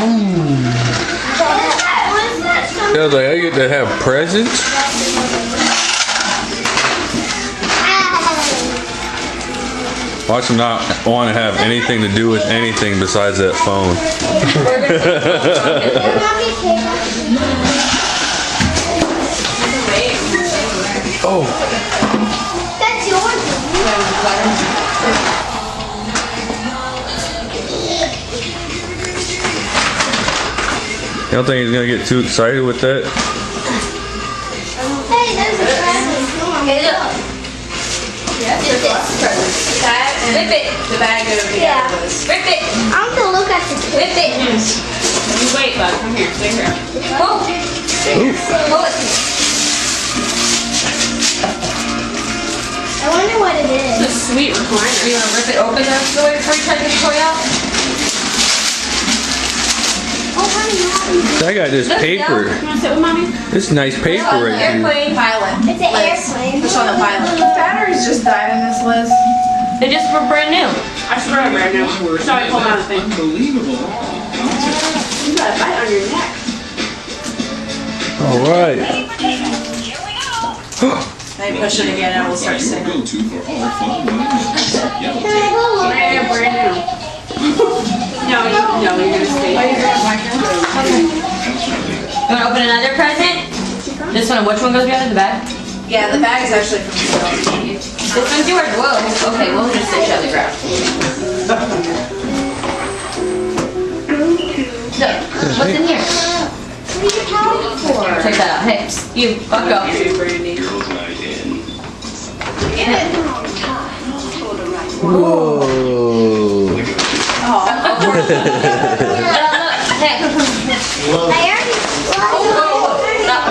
I was like, I get to have presents? Watch him not want to have anything to do with anything besides that phone. Oh. That's yours. You don't think he's gonna get too excited with that? Hey, there's a present. Hey, look. Yes, there's lots of presents. That and rip it. The bag over here. Yeah. Rip it. I want to look at the Rip it. You wait, bud. Come here. Stay here. Pull. Pull it. I wonder what it is. It's a sweet recliner. You want to rip it open the way before you try to get the toy out? Oh, honey, That got this paper. You want to sit with mommy? This nice paper right here. Airplane. Pilot. it's an airplane. Push on the pilot. The batteries just died in this, Liz. They just were brand new. I swear I'm brand new. Sorry, hold on a thing. Unbelievable. You got a bite on your neck. All right. Maybe push it again and we'll start singing. Go-to for all fun ones. Yellow Can I go look? Brand new. No, you're gonna stay here. You want to open another present? This one, which one goes behind the bag? Yeah, the bag is actually from the This one's yours. Whoa. Okay, we'll just sit on the ground. So, what's in here? What are you counting for? Check that out. Hey, you, buck up. Brandy. Goes right in. Whoa. Hey.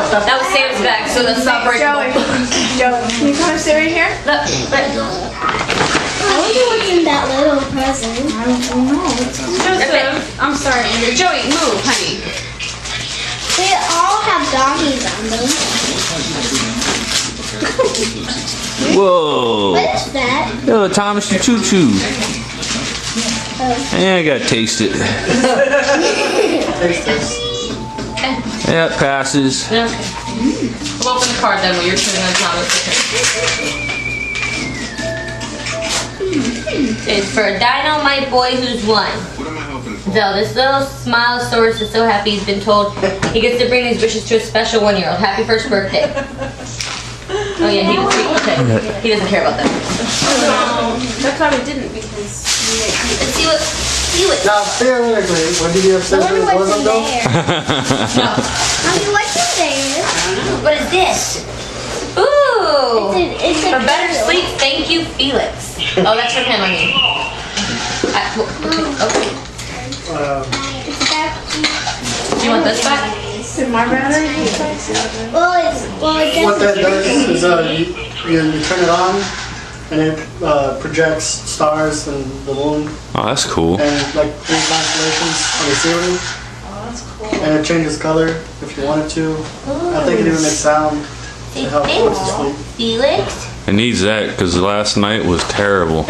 That was Sam's bag, so that's not breakable. Joey, can you come and sit right here? Look, I wonder what's in that little present. I don't know. Joseph, I'm sorry, Andrew. Joey, move, honey. They all have doggies on them. Whoa. What's that? Oh, Thomas the Choo Choo. Yeah, I gotta taste it. Yeah, it passes. Okay. We'll open the card then while you're sitting on top of it. It's for a Dynamite Boy who's won. What am I hoping for? So this little smile source is so happy he's been told he gets to bring these wishes to a special 1-year-old. Happy first birthday. Oh yeah, he doesn't care about that. That's why we didn't, because Let's see what. Now, theoretically, when did you have I sex wonder with what's in though? there. Mommy, what's in there? What is this? Ooh. It's a For better sleep, thank you, Felix. Oh, that's from him, I mean. Okay. Do you want this back? Is my battery? What that does is you turn it on and it projects stars and the moon Oh, that's cool. and like 3 constellations on the ceiling. Oh, that's cool. And it changes color if you wanted to. I think it even makes sound to help you to sleep. Felix? It needs that because last night was terrible.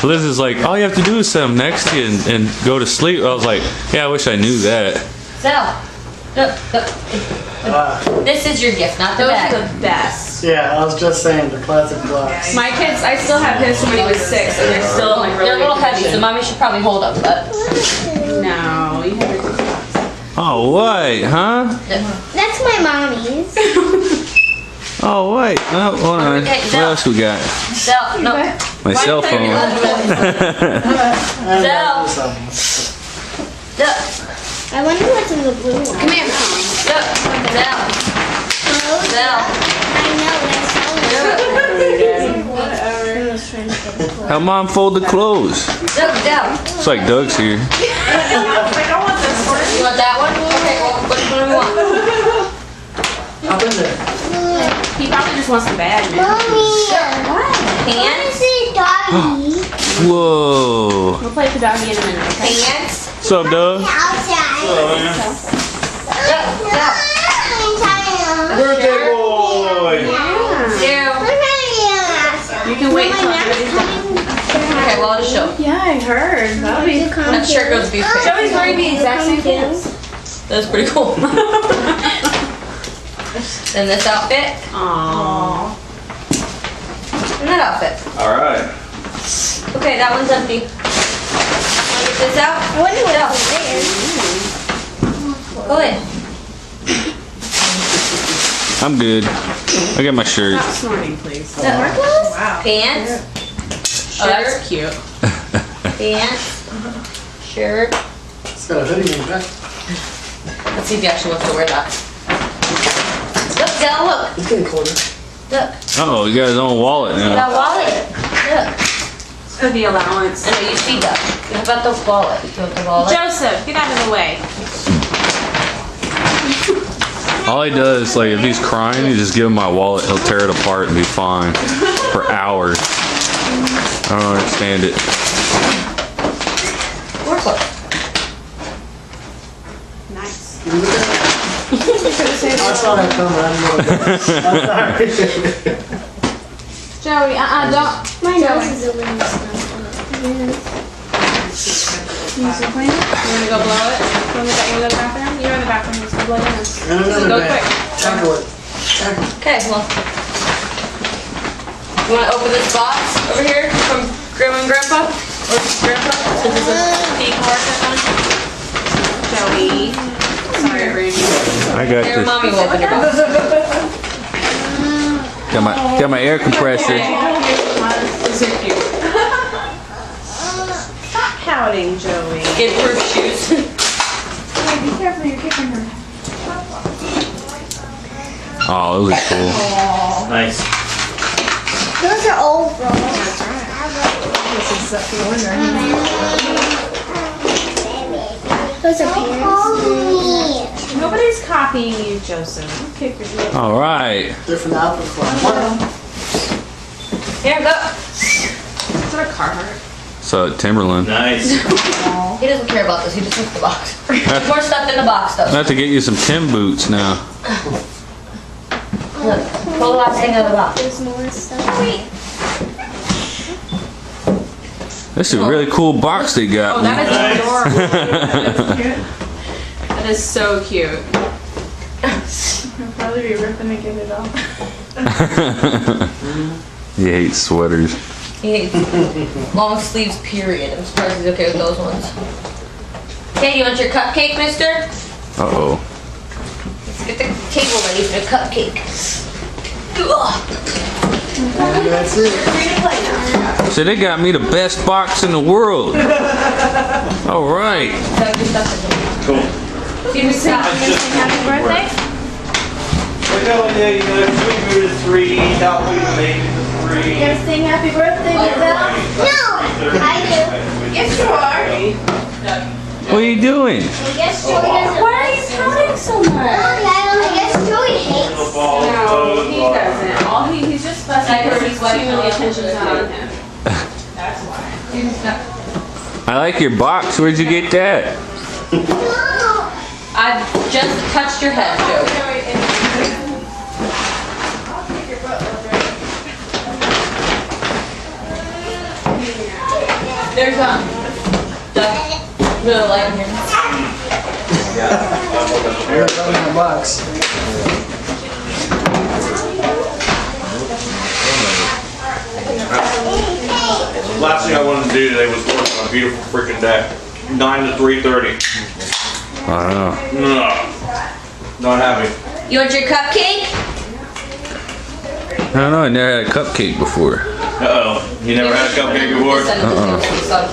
Liz is like, all you have to do is sit them next to you and go to sleep. I was like, yeah, I wish I knew that. So, this is your gift, not the Those bag. are the best. Yeah, I was just saying the classic blocks. My kids, I still have his from when he was 6, and they're still like really. They're a little heavy, so mommy should probably hold them, but. No, you have it. Oh, what? Huh? That's my mommy's. Oh, wait. Oh, hold on. Okay, What Zell. else we got? Zell, no. My cell phone. Zell. I wonder what's in the blue one. Come here. Zell. Zell. Zell. I know, that's all. Help mom fold the clothes. Zell. It's like Doug's here. You want that one? Okay, well, which one do you want? Up in there. He probably just wants the bag, man. Mommy, I Pants? see doggy. Whoa. We'll play with the doggy in a minute, okay? Pants? What's up, Doug? Outside. Birthday boy. Zero. You can wait till everybody's done. Okay, well, I'll just show. Yeah, I heard. That'll be That shirt goes with these pants. Joey's wearing the exact same pants. That's pretty cool. Then this outfit. Aww. And that outfit. All right. Okay, that one's empty. Wanna get this out? I wonder what No. else Go in. I'm good. I got my shirt. Stop snorting, please. Wow. Pants. Oh, that's cute. Pants. Shirt. It's got a hoodie in the back. Let's see if he actually wants to wear that. Look, Zell, look. It's getting colder. Look. Oh, you got his own wallet now. That wallet. Look. For the allowance. I know, you see that. What about the wallet? You want the wallet? Joseph, get out of the way. All he does, like, if he's crying, you just give him my wallet. He'll tear it apart and be fine for hours. I don't understand it. Work clothes. Nice. I saw that coming. I didn't know what it was. Joey, don't. My nose is a little stuffed. You wanna go blow it? You wanna go to the bathroom? You're in the bathroom, let's go blow it in. And another Go bag. quick. Tackle it. Tackle it. Okay, well. You want to open this box over here from Grandma and Grandpa? Or Grandpa? Since this is the card on. Joey. Sorry, Brandy. I got Here, this. Mommy will open your box. Got my air compressor. These are cute. Stop pouting, Joey. Skid-proof shoes. Be careful, you're kicking her. Oh, those are cool. Nice. Those are old, bro. Those are parents. Nobody's copying you, Joseph. You kick your heel. All right. Different outfit club. Here, go. Is that a Carhartt? So Timberland. Nice. He doesn't care about this. He just wants the box. There's more stuff in the box, I though. have to get you some Tim boots now. Look, pull the last thing out of the box. There's more stuff. This is a really cool box they got. Oh, me. that is adorable. That is so cute. I'll probably be ripping to get it off. He hates sweaters. He hates long sleeves, period. I'm surprised he's okay with those ones. Okay, you want your cupcake, mister? Uh-oh. Let's get the table ready for the cupcake. Ugh. And that's it. So they got me the best box in the world. All right. So your stuff in there. Cool. See you stop. Happy birthday. We're going there, you know, 3 to 3, that way you made it to 3. You gonna sing happy birthday to them? No, I do. Yes, you are. What are you doing? I guess Joey doesn't. Why are you pouting so much? I guess Joey hates. No, he doesn't. All he's just fussing because he's too many attention's not on him. That's why. I like your box. Where'd you get that? I've just touched your head, Joey. There's Doug. Little light in here. We're in the box. Last thing I wanted to do today was work on a beautiful freaking day. 9 to 3:30. I don't know. Ugh. Not happy. You want your cupcake? I don't know. I never had a cupcake before. Uh-oh. You never had a cupcake before? Send it to him so he's not-